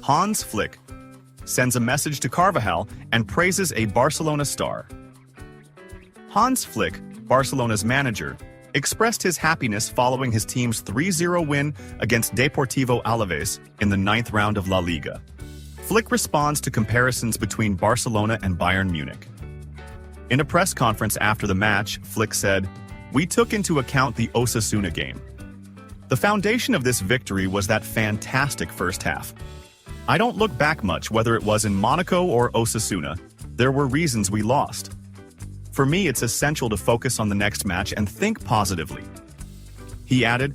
Hans Flick sends a message to Carvajal and praises a Barcelona star. Hans Flick, Barcelona's manager, expressed his happiness following his team's 3-0 win against Deportivo Alaves in the 9th round of La Liga. Flick responds to comparisons between Barcelona and Bayern Munich. In a press conference after the match, Flick said, "We took into account the Osasuna game. The foundation of this victory was that fantastic first half. I don't look back much whether it was in Monaco or Osasuna. There were reasons we lost. For me, it's essential to focus on the next match and think positively." He added,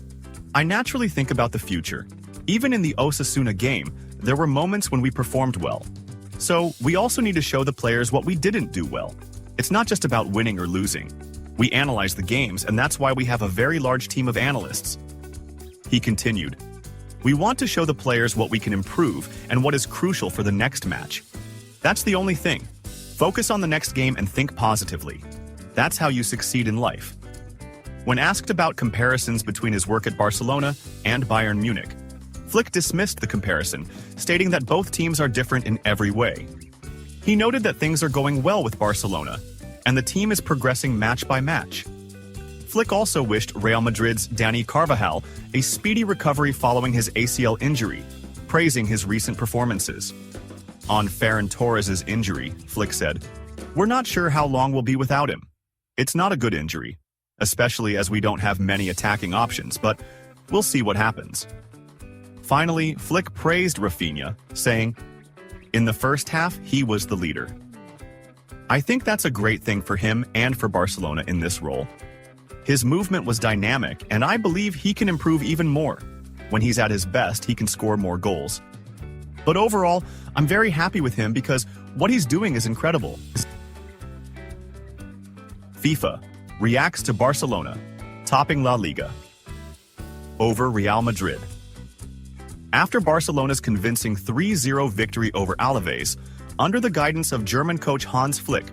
"I naturally think about the future. Even in the Osasuna game, there were moments when we performed well. So, we also need to show the players what we didn't do well. It's not just about winning or losing. We analyze the games, and that's why we have a very large team of analysts." He continued, "We want to show the players what we can improve and what is crucial for the next match. That's the only thing. Focus on the next game and think positively. That's how you succeed in life." When asked about comparisons between his work at Barcelona and Bayern Munich, Flick dismissed the comparison, stating that both teams are different in every way. He noted that things are going well with Barcelona, and the team is progressing match by match. Flick also wished Real Madrid's Dani Carvajal a speedy recovery following his ACL injury, praising his recent performances. On Ferran Torres' injury, Flick said, "We're not sure how long we'll be without him. It's not a good injury, especially as we don't have many attacking options, but we'll see what happens." Finally, Flick praised Rafinha, saying, "In the first half, he was the leader. I think that's a great thing for him and for Barcelona in this role. His movement was dynamic, and I believe he can improve even more. When he's at his best, he can score more goals. But overall, I'm very happy with him because what he's doing is incredible." FIFA reacts to Barcelona, topping La Liga. Over Real Madrid. After Barcelona's convincing 3-0 victory over Alaves, under the guidance of German coach Hans Flick,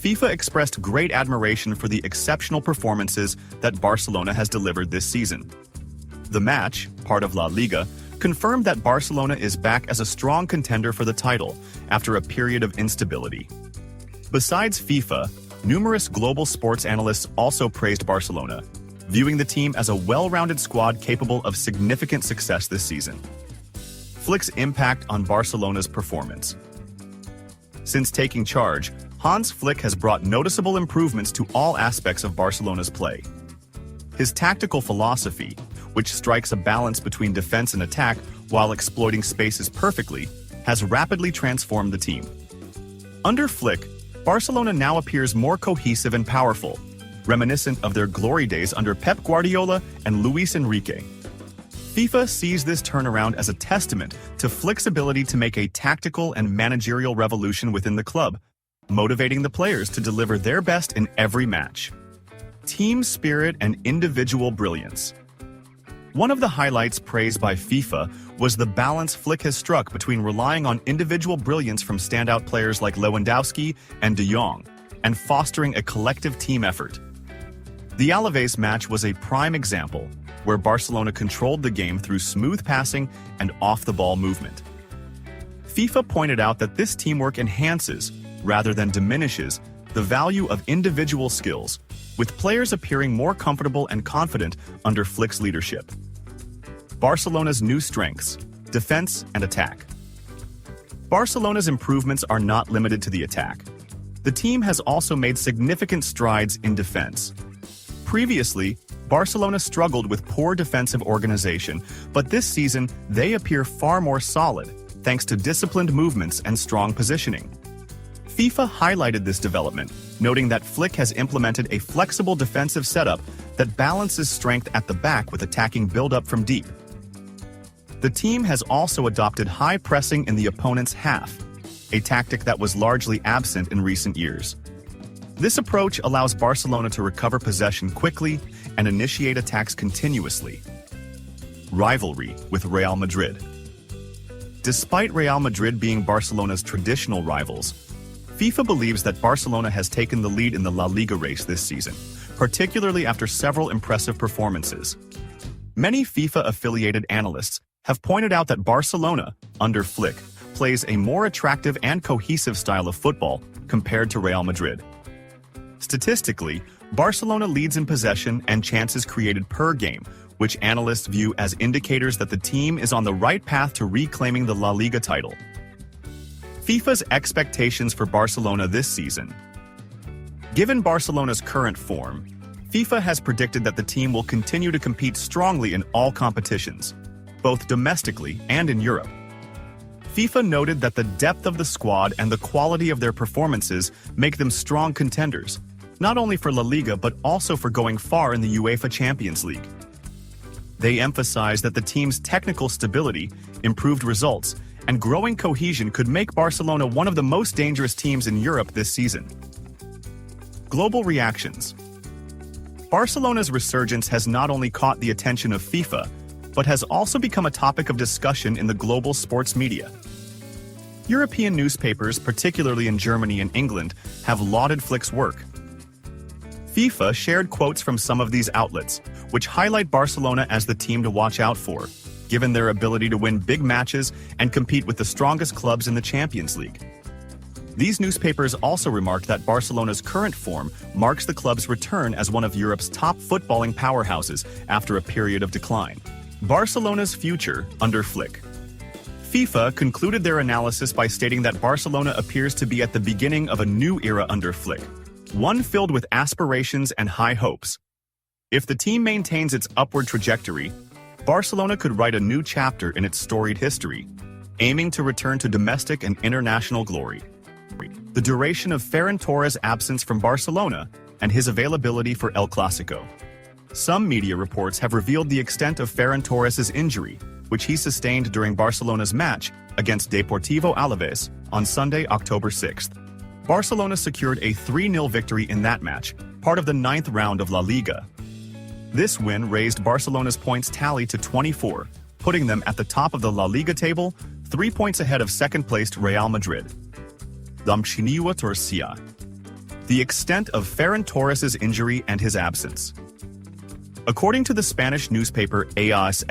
FIFA expressed great admiration for the exceptional performances that Barcelona has delivered this season. The match, part of La Liga, confirmed that Barcelona is back as a strong contender for the title after a period of instability. Besides FIFA, numerous global sports analysts also praised Barcelona, viewing the team as a well-rounded squad capable of significant success this season. Flick's impact on Barcelona's performance. Since taking charge, Hans Flick has brought noticeable improvements to all aspects of Barcelona's play. His tactical philosophy, which strikes a balance between defense and attack while exploiting spaces perfectly, has rapidly transformed the team. Under Flick, Barcelona now appears more cohesive and powerful, reminiscent of their glory days under Pep Guardiola and Luis Enrique. FIFA sees this turnaround as a testament to Flick's ability to make a tactical and managerial revolution within the club, motivating the players to deliver their best in every match. Team spirit and individual brilliance. One of the highlights praised by FIFA was the balance Flick has struck between relying on individual brilliance from standout players like Lewandowski and de Jong, and fostering a collective team effort. The Alaves match was a prime example, where Barcelona controlled the game through smooth passing and off-the-ball movement. FIFA pointed out that this teamwork enhances, rather than diminishes, the value of individual skills, with players appearing more comfortable and confident under Flick's leadership. Barcelona's new strengths: defense and attack. Barcelona's improvements are not limited to the attack. The team has also made significant strides in defense. Previously, Barcelona struggled with poor defensive organization, but this season they appear far more solid, thanks to disciplined movements and strong positioning. FIFA highlighted this development, noting that Flick has implemented a flexible defensive setup that balances strength at the back with attacking build-up from deep. The team has also adopted high pressing in the opponent's half, a tactic that was largely absent in recent years. This approach allows Barcelona to recover possession quickly and initiate attacks continuously. Rivalry with Real Madrid. Despite Real Madrid being Barcelona's traditional rivals, FIFA believes that Barcelona has taken the lead in the La Liga race this season, particularly after several impressive performances. Many FIFA-affiliated analysts have pointed out that Barcelona, under Flick, plays a more attractive and cohesive style of football compared to Real Madrid. Statistically, Barcelona leads in possession and chances created per game, which analysts view as indicators that the team is on the right path to reclaiming the La Liga title. FIFA's expectations for Barcelona this season. Given Barcelona's current form, FIFA has predicted that the team will continue to compete strongly in all competitions, both domestically and in Europe. FIFA noted that the depth of the squad and the quality of their performances make them strong contenders, not only for La Liga but also for going far in the UEFA Champions League. They emphasize that the team's technical stability, improved results, and growing cohesion could make Barcelona one of the most dangerous teams in Europe this season. Global reactions. Barcelona's resurgence has not only caught the attention of FIFA, but has also become a topic of discussion in the global sports media. European newspapers, particularly in Germany and England, have lauded Flick's work. FIFA shared quotes from some of these outlets, which highlight Barcelona as the team to watch out for, given their ability to win big matches and compete with the strongest clubs in the Champions League. These newspapers also remarked that Barcelona's current form marks the club's return as one of Europe's top footballing powerhouses after a period of decline. Barcelona's future under Flick. FIFA concluded their analysis by stating that Barcelona appears to be at the beginning of a new era under Flick, one filled with aspirations and high hopes. If the team maintains its upward trajectory, Barcelona could write a new chapter in its storied history, aiming to return to domestic and international glory. The duration of Ferran Torres' absence from Barcelona and his availability for El Clásico. Some media reports have revealed the extent of Ferran Torres' injury, which he sustained during Barcelona's match against Deportivo Alaves on Sunday, October 6th. Barcelona secured a 3-0 victory in that match, part of the 9th round of La Liga. This win raised Barcelona's points tally to 24, putting them at the top of the La Liga table, 3 points ahead of second-placed Real Madrid. The extent of Ferran Torres' injury and his absence. According to the Spanish newspaper AS,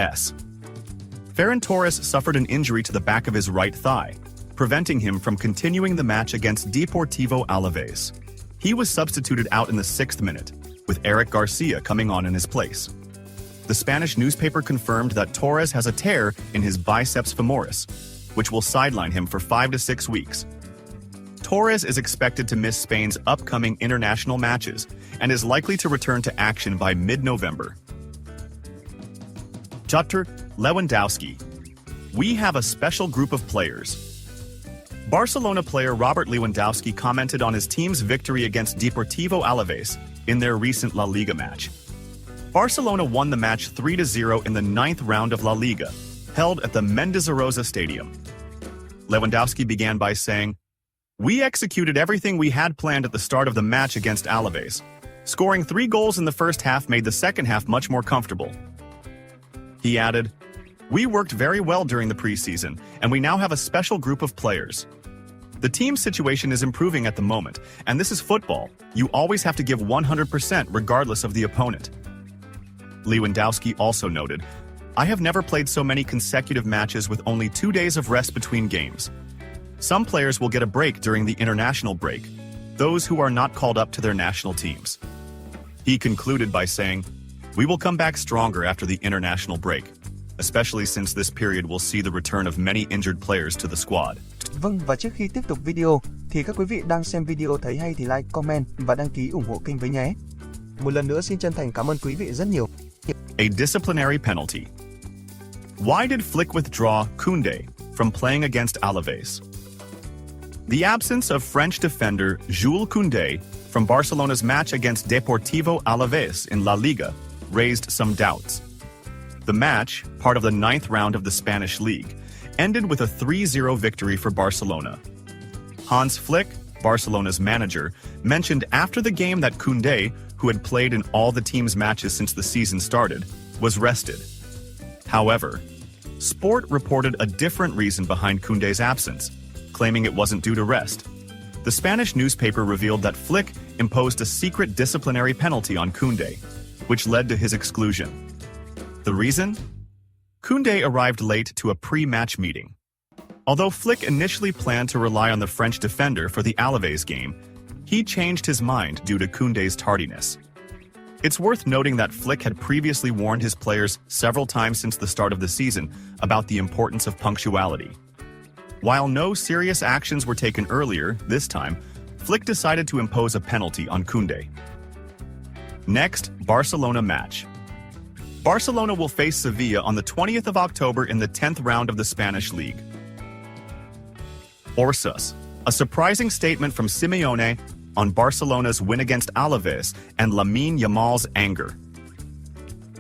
Ferran Torres suffered an injury to the back of his right thigh, preventing him from continuing the match against Deportivo Alaves. He was substituted out in the 6th minute, with Eric Garcia coming on in his place. The Spanish newspaper confirmed that Torres has a tear in his biceps femoris, which will sideline him for 5 to 6 weeks. Torres is expected to miss Spain's upcoming international matches and is likely to return to action by mid-November. Lewandowski. We have a special group of players. Barcelona player Robert Lewandowski commented on his team's victory against Deportivo Alaves in their recent La Liga match. Barcelona won the match 3-0 in the 9th round of La Liga, held at the Mendizorroza Stadium. Lewandowski began by saying, "We executed everything we had planned at the start of the match against Alaves. Scoring 3 goals in the first half made the second half much more comfortable." He added, "We worked very well during the preseason, and we now have a special group of players. The team situation is improving at the moment, and this is football. You always have to give 100% regardless of the opponent." Lewandowski also noted, "I have never played so many consecutive matches with only 2 days of rest between games. Some players will get a break during the international break, those who are not called up to their national teams." He concluded by saying, "We will come back stronger after the international break, especially since this period will see the return of many injured players to the squad." Vâng, và trước khi tiếp tục video, thì các quý vị đang xem video thấy hay thì like, comment và đăng ký ủng hộ kênh với nhé. Một lần nữa xin chân thành cảm ơn quý vị rất nhiều. A disciplinary penalty. Why did Flick withdraw Koundé from playing against Alaves? The absence of French defender Jules Koundé from Barcelona's match against Deportivo Alaves in La Liga raised some doubts. The match, part of the 9th round of the Spanish league, ended with a 3-0 victory for Barcelona. Hans Flick, Barcelona's manager, mentioned after the game that Koundé, who had played in all the team's matches since the season started, was rested. However, Sport reported a different reason behind Koundé's absence, claiming it wasn't due to rest. The Spanish newspaper revealed that Flick imposed a secret disciplinary penalty on Koundé, which led to his exclusion. The reason? Koundé arrived late to a pre-match meeting. Although Flick initially planned to rely on the French defender for the Alaves game, he changed his mind due to Koundé's tardiness. It's worth noting that Flick had previously warned his players several times since the start of the season about the importance of punctuality. While no serious actions were taken earlier, this time, Flick decided to impose a penalty on Koundé. Next, Barcelona match. Barcelona will face Sevilla on the 20th of October in the 10th round of the Spanish League. Orsus, a surprising statement from Simeone on Barcelona's win against Alaves and Lamine Yamal's anger.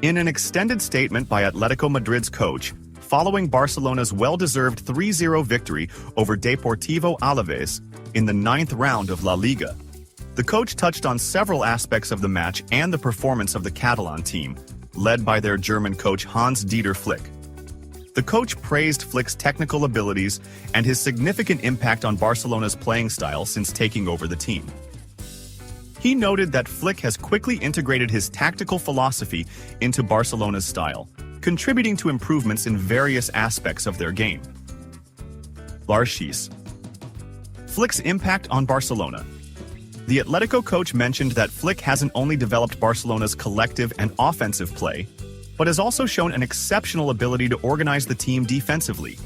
In an extended statement by Atletico Madrid's coach, following Barcelona's well-deserved 3-0 victory over Deportivo Alaves in the 9th round of La Liga, the coach touched on several aspects of the match and the performance of the Catalan team, led by their German coach Hans-Dieter Flick. The coach praised Flick's technical abilities and his significant impact on Barcelona's playing style since taking over the team. He noted that Flick has quickly integrated his tactical philosophy into Barcelona's style, contributing to improvements in various aspects of their game. Larshis. Flick's impact on Barcelona. The Atletico coach mentioned that Flick hasn't only developed Barcelona's collective and offensive play, but has also shown an exceptional ability to organize the team defensively.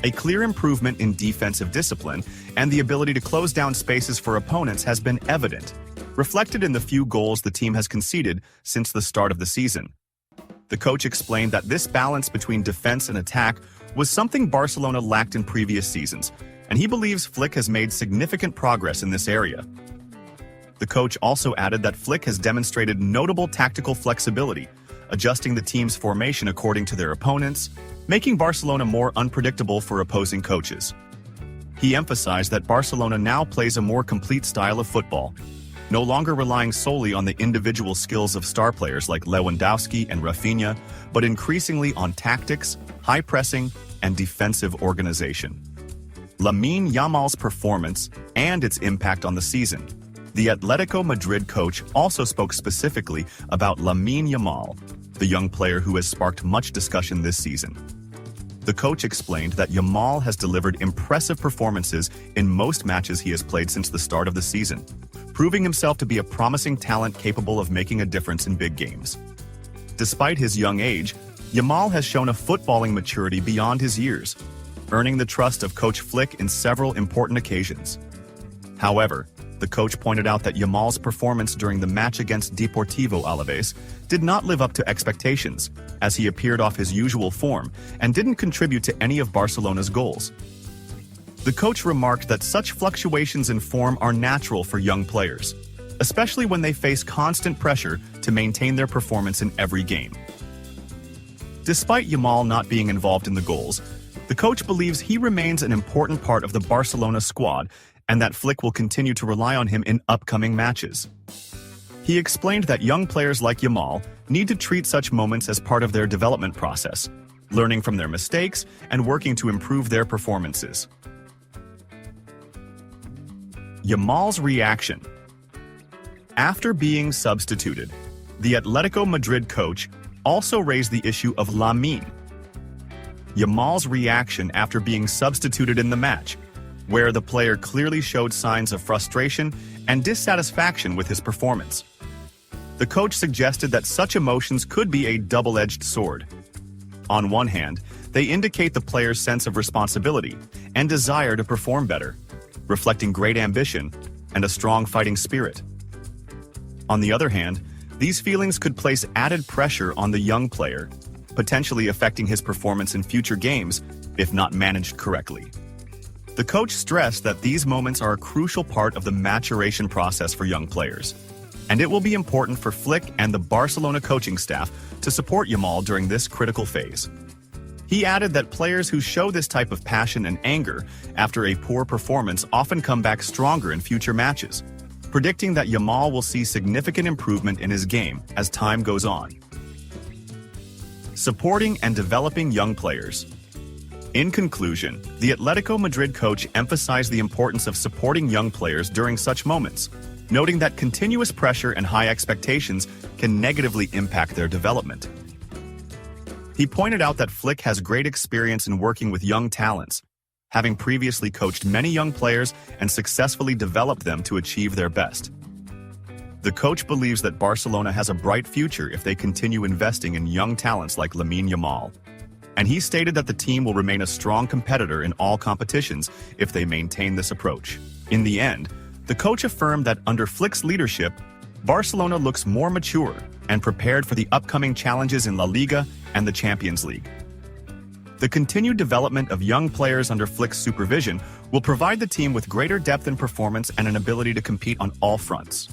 A clear improvement in defensive discipline and the ability to close down spaces for opponents has been evident, reflected in the few goals the team has conceded since the start of the season. The coach explained that this balance between defense and attack was something Barcelona lacked in previous seasons, and he believes Flick has made significant progress in this area. The coach also added that Flick has demonstrated notable tactical flexibility, adjusting the team's formation according to their opponents, making Barcelona more unpredictable for opposing coaches. He emphasized that Barcelona now plays a more complete style of football, no longer relying solely on the individual skills of star players like Lewandowski and Rafinha, but increasingly on tactics, high pressing, and defensive organization. Lamine Yamal's performance and its impact on the season. The Atletico Madrid coach also spoke specifically about Lamine Yamal, the young player who has sparked much discussion this season. The coach explained that Yamal has delivered impressive performances in most matches he has played since the start of the season, proving himself to be a promising talent capable of making a difference in big games. Despite his young age, Yamal has shown a footballing maturity beyond his years, earning the trust of Coach Flick in several important occasions. However, the coach pointed out that Yamal's performance during the match against Deportivo Alaves did not live up to expectations, as he appeared off his usual form and didn't contribute to any of Barcelona's goals. The coach remarked that such fluctuations in form are natural for young players, especially when they face constant pressure to maintain their performance in every game. Despite Yamal not being involved in the goals, the coach believes he remains an important part of the Barcelona squad and that Flick will continue to rely on him in upcoming matches. He explained that young players like Yamal need to treat such moments as part of their development process, learning from their mistakes and working to improve their performances. Yamal's reaction. After being substituted, the Atletico Madrid coach also raised the issue of Lamine. Yamal's reaction after being substituted in the match, where the player clearly showed signs of frustration and dissatisfaction with his performance. The coach suggested that such emotions could be a double-edged sword. On one hand, they indicate the player's sense of responsibility and desire to perform better, reflecting great ambition and a strong fighting spirit. On the other hand, these feelings could place added pressure on the young player, potentially affecting his performance in future games if not managed correctly. The coach stressed that these moments are a crucial part of the maturation process for young players, and it will be important for Flick and the Barcelona coaching staff to support Yamal during this critical phase. He added that players who show this type of passion and anger after a poor performance often come back stronger in future matches, predicting that Yamal will see significant improvement in his game as time goes on. Supporting and developing young players. In conclusion, the Atletico Madrid coach emphasized the importance of supporting young players during such moments, noting that continuous pressure and high expectations can negatively impact their development. He pointed out that Flick has great experience in working with young talents, having previously coached many young players and successfully developed them to achieve their best. The coach believes that Barcelona has a bright future if they continue investing in young talents like Lamine Yamal. And he stated that the team will remain a strong competitor in all competitions if they maintain this approach. In the end, the coach affirmed that under Flick's leadership, Barcelona looks more mature and prepared for the upcoming challenges in La Liga and the Champions League. The continued development of young players under Flick's supervision will provide the team with greater depth in performance and an ability to compete on all fronts.